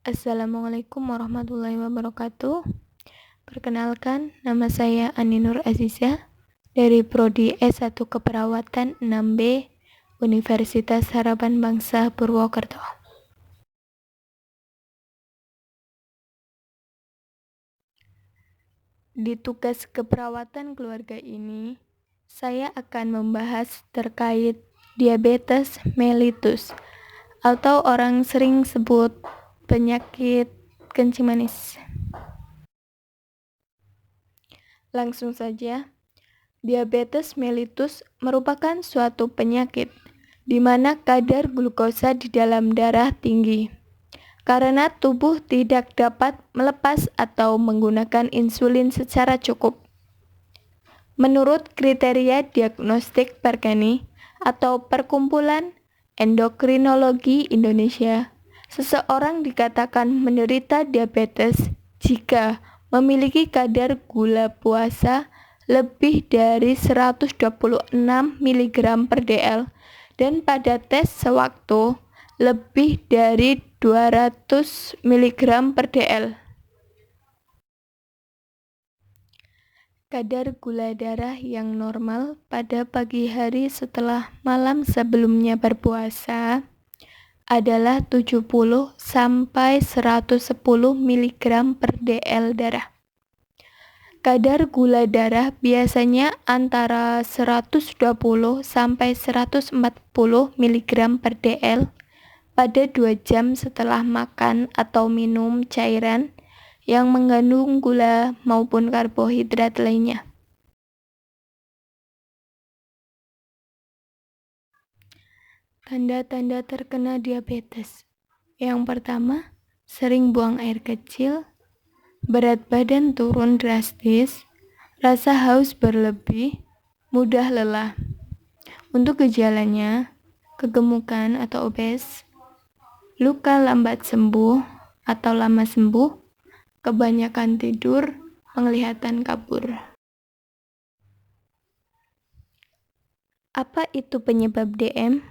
Assalamualaikum warahmatullahi wabarakatuh. Perkenalkan, nama saya Ani Nur Azizah dari Prodi S1 Keperawatan 6B Universitas Harapan Bangsa Purwokerto. Di tugas keperawatan keluarga ini, saya akan membahas terkait diabetes mellitus atau orang sering sebut penyakit kencing manis. Langsung saja, diabetes mellitus merupakan suatu penyakit di mana kadar glukosa di dalam darah tinggi karena tubuh tidak dapat melepas atau menggunakan insulin secara cukup. Menurut kriteria diagnostik Perkeni atau Perkumpulan Endokrinologi Indonesia, seseorang dikatakan menderita diabetes jika memiliki kadar gula puasa lebih dari 126 mg per dl dan pada tes sewaktu lebih dari 200 mg per dl. Kadar gula darah yang normal pada pagi hari setelah malam sebelumnya berpuasa adalah 70 sampai 110 mg per dl darah. Kadar gula darah biasanya antara 120 sampai 140 mg per dl pada 2 jam setelah makan atau minum cairan yang mengandung gula maupun karbohidrat lainnya. Tanda-tanda terkena diabetes. Yang pertama, sering buang air kecil, berat badan turun drastis, rasa haus berlebih, mudah lelah. Untuk gejalanya, kegemukan atau obes, luka lambat sembuh atau lama sembuh, kebanyakan tidur, penglihatan kabur. Apa itu penyebab DM?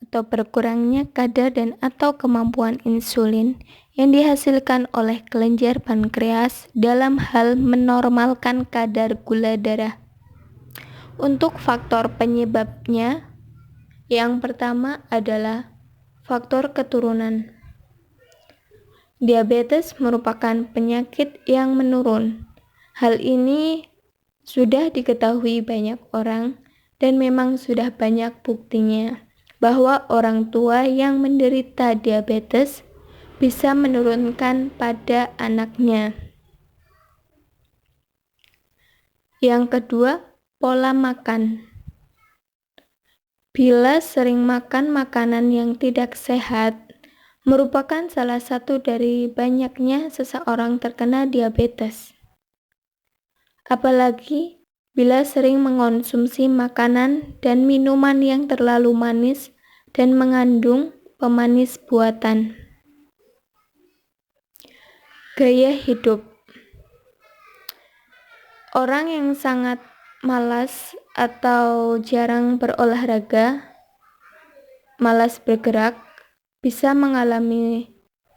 Atau berkurangnya kadar dan atau kemampuan insulin yang dihasilkan oleh kelenjar pankreas dalam hal menormalkan kadar gula darah. Untuk faktor penyebabnya, yang pertama adalah faktor keturunan. Diabetes merupakan penyakit yang menurun. Hal ini sudah diketahui banyak orang dan memang sudah banyak buktinya bahwa orang tua yang menderita diabetes bisa menurunkan pada anaknya. Yang kedua, pola makan. Bila sering makan makanan yang tidak sehat, merupakan salah satu dari banyaknya seseorang terkena diabetes. Apalagi bila sering mengonsumsi makanan dan minuman yang terlalu manis dan mengandung pemanis buatan. Gaya hidup. Orang yang sangat malas atau jarang berolahraga, malas bergerak, bisa mengalami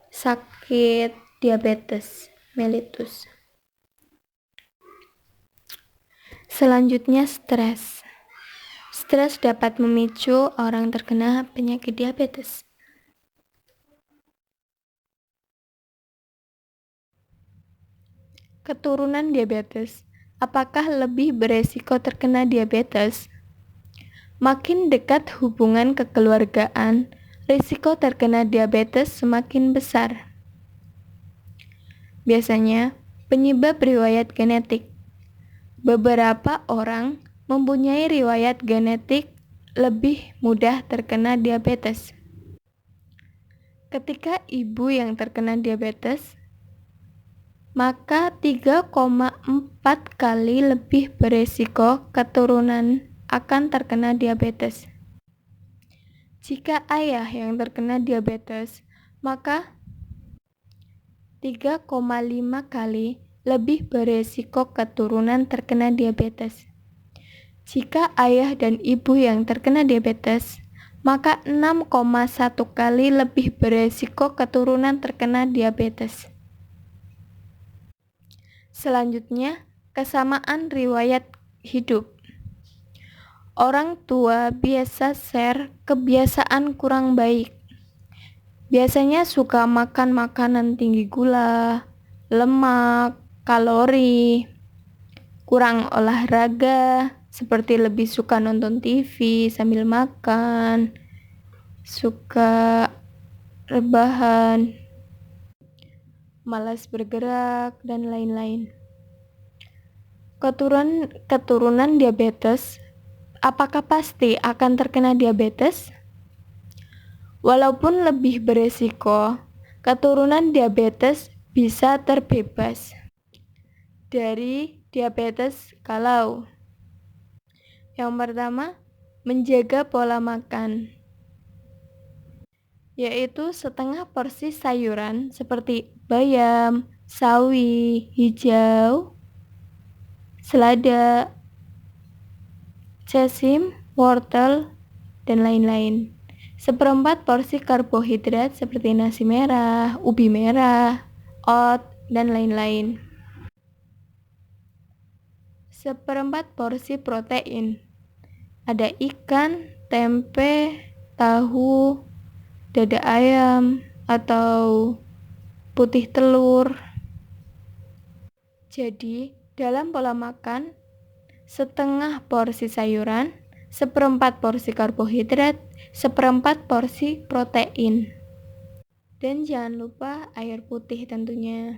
sakit diabetes mellitus. Selanjutnya, stres. Stres dapat memicu orang terkena penyakit diabetes. Keturunan diabetes. Apakah lebih beresiko terkena diabetes? Makin dekat hubungan kekeluargaan, risiko terkena diabetes semakin besar. Biasanya, penyebab riwayat genetik. Beberapa orang mempunyai riwayat genetik lebih mudah terkena diabetes. Ketika ibu yang terkena diabetes, maka 3,4 kali lebih beresiko keturunan akan terkena diabetes. Jika ayah yang terkena diabetes, maka 3,5 kali lebih beresiko keturunan terkena diabetes. Jika ayah dan ibu yang terkena diabetes, maka 6,1 kali lebih beresiko keturunan terkena diabetes. Selanjutnya, kesamaan riwayat hidup. Orang tua biasa share kebiasaan kurang baik. Biasanya suka makan makanan tinggi gula, lemak, kalori, kurang olahraga, seperti lebih suka nonton TV sambil makan, suka rebahan, malas bergerak, dan lain-lain. Keturunan diabetes, apakah pasti akan terkena diabetes? Walaupun lebih beresiko, keturunan diabetes bisa terbebas dari diabetes kalau yang pertama, menjaga pola makan, yaitu setengah porsi sayuran seperti bayam, sawi, hijau, selada, sesim, wortel, dan lain-lain. Seperempat porsi karbohidrat seperti nasi merah, ubi merah, oat, dan lain-lain. Seperempat porsi protein. Ada ikan, tempe, tahu, dada ayam, atau putih telur. Jadi, dalam pola makan, setengah porsi sayuran, seperempat porsi karbohidrat, seperempat porsi protein. Dan jangan lupa air putih tentunya.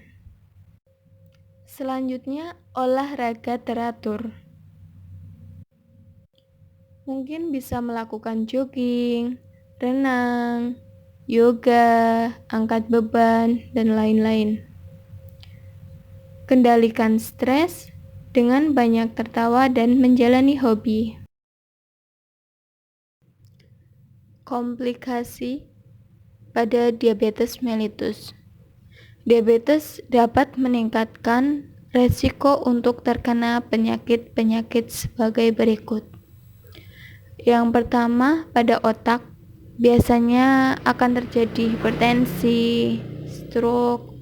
Selanjutnya, olahraga teratur. Mungkin bisa melakukan jogging, renang, yoga, angkat beban, dan lain-lain. Kendalikan stres dengan banyak tertawa dan menjalani hobi. Komplikasi pada diabetes mellitus. Diabetes dapat meningkatkan resiko untuk terkena penyakit-penyakit sebagai berikut. Yang pertama, pada otak biasanya akan terjadi hipertensi, stroke.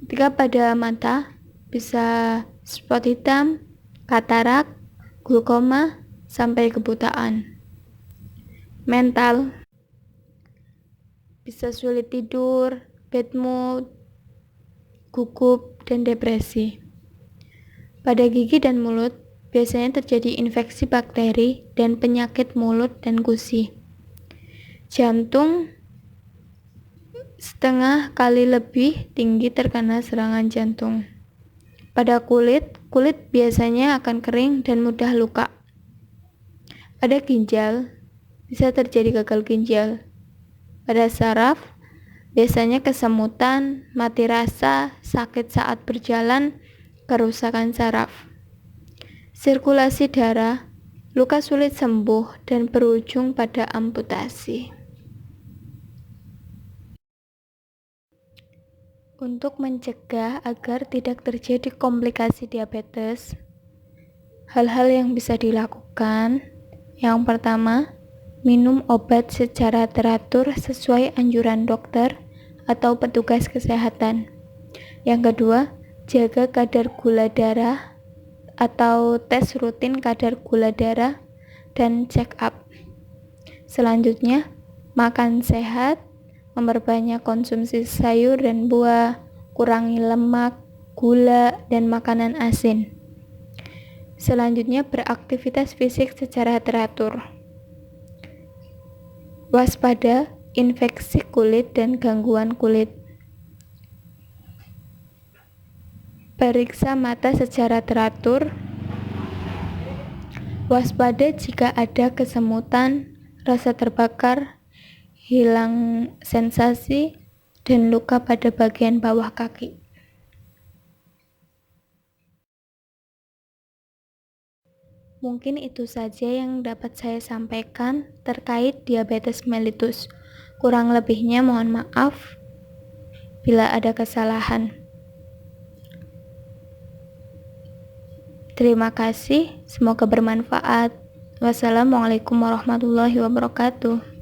Ketika pada mata bisa spot hitam, katarak, glaukoma, sampai kebutaan. Mental bisa sulit tidur, bad mood, gugup, dan depresi. Pada gigi dan mulut biasanya terjadi infeksi bakteri dan penyakit mulut dan gusi. Jantung setengah kali lebih tinggi terkena serangan jantung. Pada kulit biasanya akan kering dan mudah luka. Pada ginjal bisa terjadi gagal ginjal. Pada saraf biasanya kesemutan, mati rasa, sakit saat berjalan, kerusakan saraf. Sirkulasi darah, luka sulit sembuh dan berujung pada amputasi. Untuk mencegah agar tidak terjadi komplikasi diabetes, hal-hal yang bisa dilakukan, yang pertama, minum obat secara teratur sesuai anjuran dokter atau petugas kesehatan. Yang kedua, jaga kadar gula darah atau tes rutin kadar gula darah dan check up. Selanjutnya, makan sehat, memperbanyak konsumsi sayur dan buah, kurangi lemak, gula, dan makanan asin. Selanjutnya, beraktivitas fisik secara teratur. Waspada infeksi kulit dan gangguan kulit. Periksa mata secara teratur. Waspada jika ada kesemutan, rasa terbakar, hilang sensasi, dan luka pada bagian bawah kaki. Mungkin itu saja yang dapat saya sampaikan terkait diabetes mellitus. Kurang lebihnya mohon maaf bila ada kesalahan. Terima kasih, semoga bermanfaat. Wassalamualaikum warahmatullahi wabarakatuh.